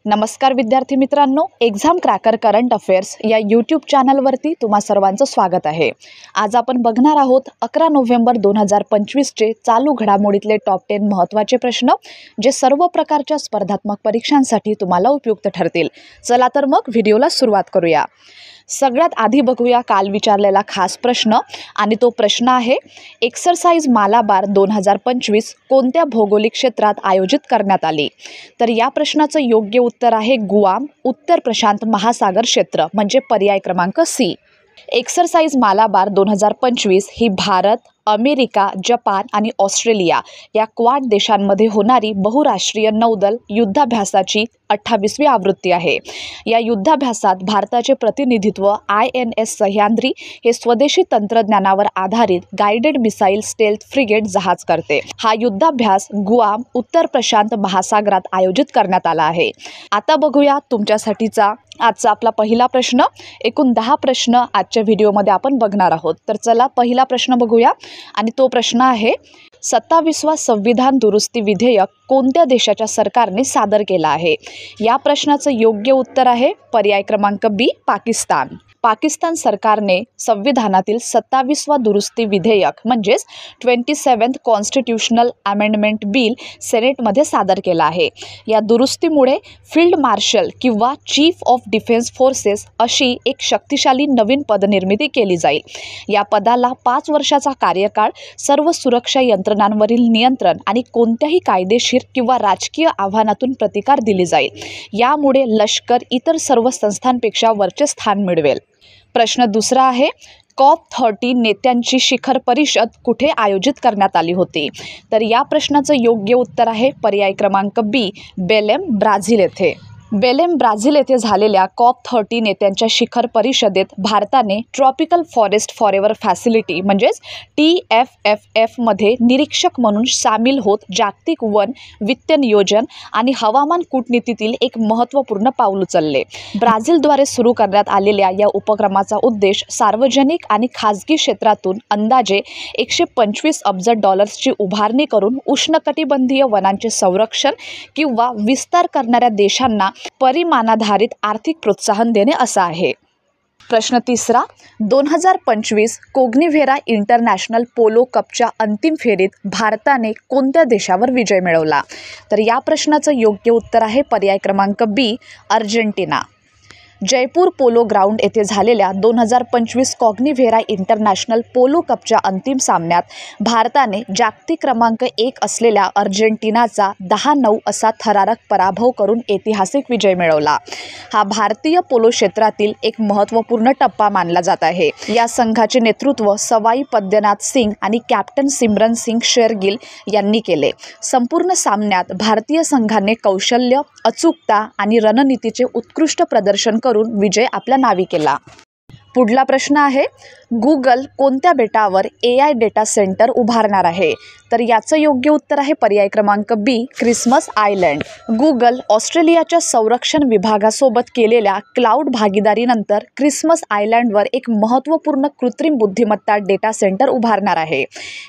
नमस्कार विद्यार्थी मित्रांनो, एक्झाम क्रॅकर करंट अफेअर्स या यूट्यूब चॅनलवरती तुम्हा सर्वांचं स्वागत आहे। आज आपण बघणार आहोत 11 नोव्हेंबर 2025चे चालू घडामोडीतले टॉप 10 महत्त्वाचे प्रश्न, जे सर्व प्रकारच्या स्पर्धात्मक परीक्षांसाठी तुम्हाला उपयुक्त ठरतील। चला तर मग व्हिडिओला सुरुवात करूया। सगळ्यात आधी बघूया काल विचारलेला खास प्रश्न, आणि तो प्रश्न आहे एक्सरसाइज मालाबार 2025 कोणत्या भौगोलिक क्षेत्रात आयोजित करण्यात आली? तर या प्रश्नाचं योग्य उत्तर आहे गुआम, उत्तर प्रशांत महासागर क्षेत्र, म्हणजे पर्याय क्रमांक सी। एक्सरसाइज मालाबार 2025 ही भारत, अमेरिका, जपान आणि ऑस्ट्रेलिया या क्वाड देशांमध्ये होणारी बहुराष्ट्रीय नौदल युद्धाभ्यासाची 28वी आवृत्ती आहे। या युद्धाभ्यासात भारताचे प्रतिनिधित्व INS सह्याद्री हे स्वदेशी तंत्रज्ञानावर आधारित गाइडेड मिसाइल स्टेल्थ फ्रिगेट जहाज करते। हा युद्धाभ्यास गुआम, उत्तर प्रशांत महासागरात आयोजित करण्यात आला आहे। आता बघूया तुमच्यासाठीचा आजचा आपला पहिला प्रश्न। एकूण 10 प्रश्न आजच्या व्हिडिओमध्ये आपण बघणार आहोत। तर चला पहिला प्रश्न बघूया, आणि तो प्रश्न आहे 27वा संविधान दुरुस्ती विधेयक कोणत्या देशाच्या सरकारने सादर केला आहे? या प्रश्नाचं योग्य उत्तर आहे पर्याय क्रमांक बी, पाकिस्तान। पाकिस्तान सरकारने संविधानातील 27वा दुरुस्ती विधेयक म्हणजेच 27th कॉन्स्टिट्यूशनल अमेंडमेंट बिल सेनेटमध्ये सादर केला आहे। या दुरुस्तीमुळे फील्ड मार्शल किंवा चीफ ऑफ डिफेन्स फोर्सेस अशी एक शक्तिशाली नवीन पदनिर्मिती केली जाईल। या पदाला 5 वर्षाचा कार्यकाळ, सर्व सुरक्षा यंत्रणांवरील नियंत्रण आणि कोणत्याही कायदेशीर किंवा राजकीय आव्हानातून प्रतिकार दिली जाईल। यामुळे लष्कर इतर सर्व संस्थांपेक्षा वरचे स्थान मिळवेल। प्रश्न दुसरा आहे COP30 नेत्यांची शिखर परिषद कुठे आयोजित करण्यात आली होती? तर या प्रश्नाचं योग्य उत्तर आहे पर्याय क्रमांक बी, बेलेम, ब्राझील येथे। बेलेम, ब्राझील येथे झालेल्या COP30 नेत्यांच्या शिखर परिषदेत भारताने ट्रॉपिकल फॉरेस्ट फॉरेवर फॅसिलिटी म्हणजेच TFFF मध्ये निरीक्षक म्हणून सामील होत जागतिक वन वित्त नियोजन आणि हवामान कूटनीतीतील एक महत्त्वपूर्ण पाऊल उचलले। ब्राझीलद्वारे सुरू करण्यात आलेल्या या उपक्रमाचा उद्देश सार्वजनिक आणि खाजगी क्षेत्रातून अंदाजे 125 अब्ज डॉलर्सची उभारणी करून उष्णकटिबंधीय वनांचे संरक्षण किंवा विस्तार करणाऱ्या देशांना परिमाणाधारित आर्थिक प्रोत्साहन देणे असा आहे। प्रश्न तिसरा 2025 कोग्निव्हेरा इंटरनॅशनल पोलो कपच्या अंतिम फेरीत भारताने कोणत्या देशावर विजय मिळवला? तर या प्रश्नाचं योग्य उत्तर आहे पर्याय क्रमांक बी, अर्जेंटिना। जयपूर पोलो ग्राउंड येथे झालेल्या 2025 कॉग्निव्हेरा इंटरनॅशनल पोलो कपच्या अंतिम सामन्यात भारताने जागतिक क्रमांक 1 असलेल्या अर्जेंटिनाचा 10-9 असा थरारक पराभव करून ऐतिहासिक विजय मिळवला। हा भारतीय पोलो क्षेत्रातील एक महत्त्वपूर्ण टप्पा मानला जात आहे। या संघाचे नेतृत्व सवाई पद्यनाथ सिंग आणि कॅप्टन सिमरन सिंग शेरगिल यांनी केले। संपूर्ण सामन्यात भारतीय संघाने कौशल्य, अचूकता आणि रणनीतीचे उत्कृष्ट प्रदर्शन करून विजय आपल्या नावी केला। पुढला प्रश्न आहे गुगल कोणत्या बेटावर AI डेटा सेंटर उभारणार आहे? तर याचं योग्य उत्तर आहे पर्याय क्रमांक बी, क्रिसमस आयलँड। गुगल ऑस्ट्रेलियाच्या संरक्षण विभागासोबत केलेल्या क्लाउड भागीदारीनंतर क्रिसमस आयलँडवर एक महत्त्वपूर्ण कृत्रिम बुद्धिमत्ता डेटा सेंटर उभारणार आहे।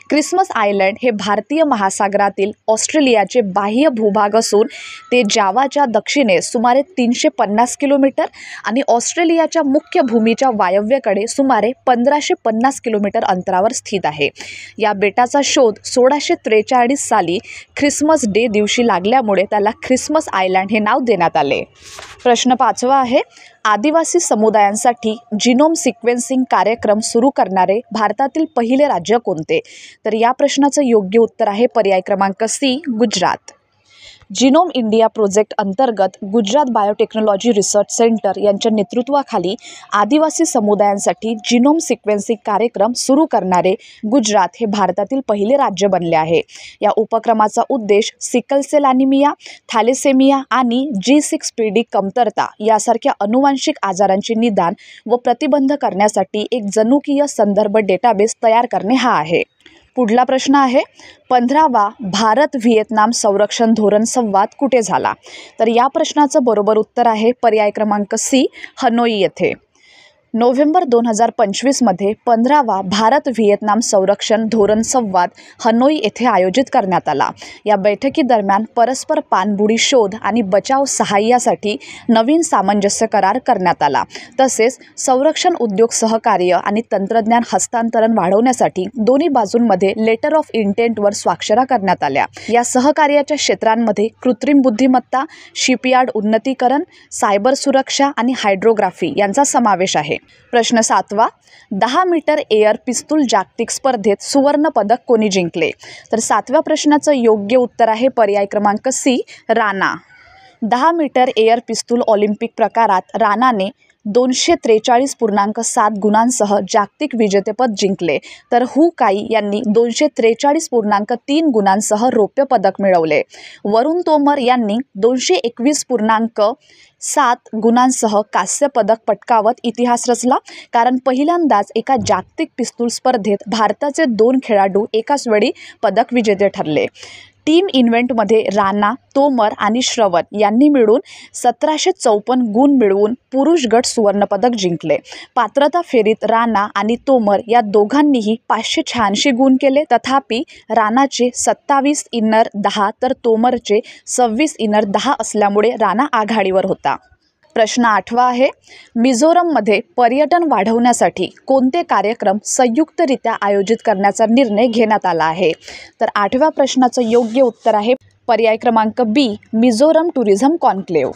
क्रिसमस आयलँड हे भारतीय महासागरातील ऑस्ट्रेलियाचे बाह्य भूभाग असून ते जावाच्या दक्षिणे सुमारे 350 किलोमीटर आणि ऑस्ट्रेलियाच्या मुख्य भूमीच्या वायव्येकडे सुमारे 1550 किलोमीटर अंतरावर स्थित आहे। या बेटाचा शोध 1643 साली ख्रिसमस डे दिवशी लागल्यामुळे त्याला ख्रिसमस आयलँड हे नाव देण्यात आले। प्रश्न 5वा आहे आदिवासी समुदायांसाठी जीनोम सिक्वेन्सिंग कार्यक्रम सुरू करणारे भारतातील पहिले राज्य कोणते? तर या प्रश्नाचं योग्य उत्तर आहे पर्याय क्रमांक C, Gujarat. Genome India project अंतर्गत गुजरात बायोटेक्नॉलॉजी रिसर्च सेंटर यांच्या नेतृत्वाखाली आदिवासी समुदायांसाठी जीनोम सिक्वेन्सिंग कार्यक्रम सुरू करणारे गुजरात हे भारतातील पहिले राज्य बनले आहे। या उपक्रमाचा उद्देश सिकल सेल ॲनिमिया, थॅलेसेमिया आणि G6PD कमतरता यासारख्या अनुवांशिक आजारांचे निदान व प्रतिबंध करण्यासाठी एक जनुकीय संदर्भ डेटाबेस तयार करणे हा आहे। पुढला प्रश्न आहे 15वा भारत व्हिएतनाम संरक्षण धोरण संवाद कुठे झाला? तर या प्रश्नाचं बरोबर उत्तर आहे पर्याय क्रमांक सी, हनोई येथे। नोव्हेंबर 2025मध्ये 15वा भारत व्हिएतनाम संरक्षण धोरण संवाद हनोई येथे आयोजित करण्यात आला. या बैठकीदरम्यान परस्पर पाणबुडी शोध आणि बचाव सहाय्यासाठी नवीन सामंजस्य करार करण्यात आला. तसेच संरक्षण उद्योग सहकार्य आणि तंत्रज्ञान हस्तांतरण वाढवण्यासाठी दोन्ही बाजूंमध्ये लेटर ऑफ इंटेंटवर स्वाक्षऱ्या करण्यात आल्या. या सहकार्याच्या क्षेत्रांमध्ये कृत्रिम बुद्धिमत्ता, शिपयार्ड उन्नतीकरण, सायबर सुरक्षा आणि हायड्रोग्राफी यांचा समावेश आहे. प्रश्न 7वा, 10 मीटर एअर पिस्तूल जागतिक स्पर्धेत सुवर्ण पदक कोणी जिंकले? तर 7व्या प्रश्नाचं योग्य उत्तर आहे पर्याय क्रमांक सी, राणा. 10 मीटर एअर पिस्तूल ऑलिम्पिक प्रकारात राणाने 243.7 गुणांसह जागतिक विजेतेपद जिंकले, तर हू काई यांनी 243.3 गुणांसह रौप्य पदक मिळवले. वरुण तोमर यांनी 221.7 गुणांसह कांस्य पदक पटकावत इतिहास रचला, कारण पहिल्यांदाच एका जागतिक पिस्तूल स्पर्धेत भारताचे 2 खेळाडू एकाच वेळी पदक विजेते ठरले. टीम इव्हेंटमध्ये राणा, तोमर आणि श्रवण यांनी मिळून 1754 गुण मिळवून पुरुष गट सुवर्णपदक जिंकले. पात्रता फेरीत राणा आणि तोमर या दोघांनीही 586 गुण केले. तथापि राणाचे 27 इनर 10 तर तोमरचे 26 इनर 10 असल्यामुळे राणा आघाडीवर होता. प्रश्न 8वा आहे, मिझोरममध्ये पर्यटन वाढवण्यासाठी कोणते कार्यक्रम संयुक्तरित्या आयोजित करण्याचा निर्णय घेण्यात आला आहे? तर 8व्या प्रश्नाचं योग्य उत्तर आहे पर्याय क्रमांक बी, मिझोरम टुरिझम कॉन्क्लेव्ह.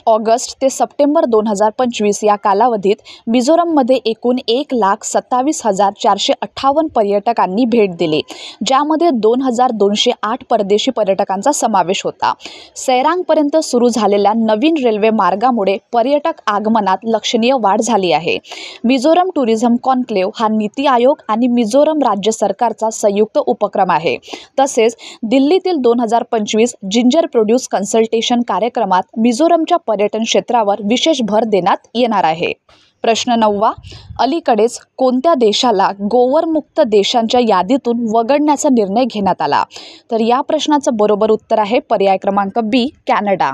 ऑगस्ट ते सप्टेंबर 2025 या कालावधीत मिझोरममध्ये एकूण 1,27,458 पर्यटकांनी भेट दिली, ज्यामध्ये 2,208 परदेशी पर्यटकांचा समावेश होता. सैरांगपर्यंत सुरू झालेल्या नवीन रेल्वे मार्गामुळे पर्यटक आगमनात लक्षणीय वाढ झाली आहे. मिझोरम टुरिझम कॉन्क्लेव्ह हा नीती आयोग आणि मिझोरम राज्य सरकारचा संयुक्त उपक्रम आहे. तसेच दिल्लीतील 2025 जिंजर प्रोड्यूस कन्सल्टेशन कार्यक्रमात मिझोरमच्या पर्यटन क्षेत्रावर विशेष भर देण्यात येणार आहे. प्रश्न 9वा, अलीकडेच कोणत्या देशाला गोवरमुक्त देशांच्या यादीतून वगळण्याचा निर्णय घेण्यात आला? तर या प्रश्नाचं बरोबर उत्तर आहे पर्याय क्रमांक बी, कॅनडा.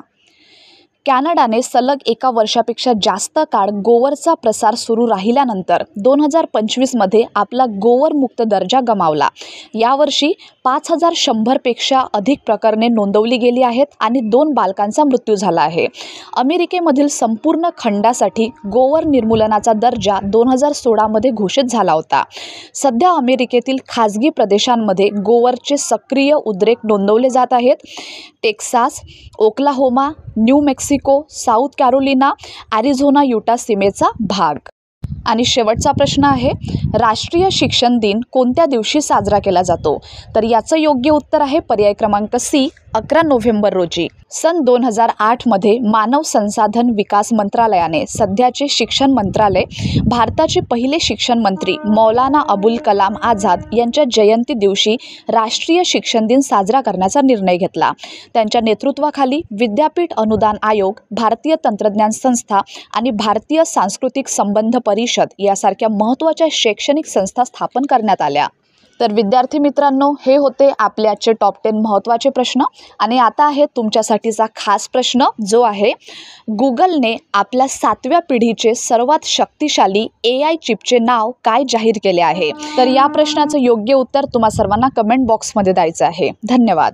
कॅनडाने सलग 1 वर्षापेक्षा जास्त काळ गोवरचा प्रसार सुरू राहिल्यानंतर 2025मध्ये आपला गोवरमुक्त दर्जा गमावला. यावर्षी 5,100पेक्षा अधिक प्रकरणे नोंदवली गेली आहेत आणि 2 बालकांचा मृत्यू झाला आहे. अमेरिकेमधील संपूर्ण खंडासाठी गोवर निर्मूलनाचा दर्जा 2016मध्ये घोषित झाला होता. सध्या अमेरिकेतील खाजगी प्रदेशांमध्ये गोवरचे सक्रिय उद्रेक नोंदवले जात आहेत. Texas, Oklahoma, New Mexico, South Carolina, Arizona, Utah सीमेचा भाग. आणि शेवटचा प्रश्न आहे, राष्ट्रीय शिक्षण दिन कोणत्या दिवशी साजरा केला जातो? तर याचं योग्य उत्तर आहे पर्याय क्रमांक सी, 11 नोव्हेंबर रोजी. सन 2008मध्ये मानव संसाधन विकास मंत्रालयाने सध्याचे शिक्षण मंत्रालय भारताचे पहिले शिक्षण मंत्री मौलाना अबुल कलाम आझाद यांच्या जयंती दिवशी राष्ट्रीय शिक्षण दिन साजरा करण्याचा निर्णय घेतला. त्यांच्या नेतृत्वाखाली विद्यापीठ अनुदान आयोग, भारतीय तंत्रज्ञान संस्था आणि भारतीय सांस्कृतिक संबंध परिषद यासारख्या महत्त्वाच्या शैक्षणिक संस्था स्थापन करण्यात आल्या. तर विद्यार्थी मित्रांनो, हे होते आपले आजचे टॉप 10 महत्त्वाचे प्रश्न. आणि आता आहे तुमच्यासाठीचा खास प्रश्न, जो आहे गुगलने आपल्या 7व्या पिढीचे सर्वात शक्तिशाली AI चिपचे नाव काय जाहीर केले आहे? तर या प्रश्नाचं योग्य उत्तर तुम्हा सर्वांना कमेंट बॉक्समध्ये द्यायचं आहे. धन्यवाद.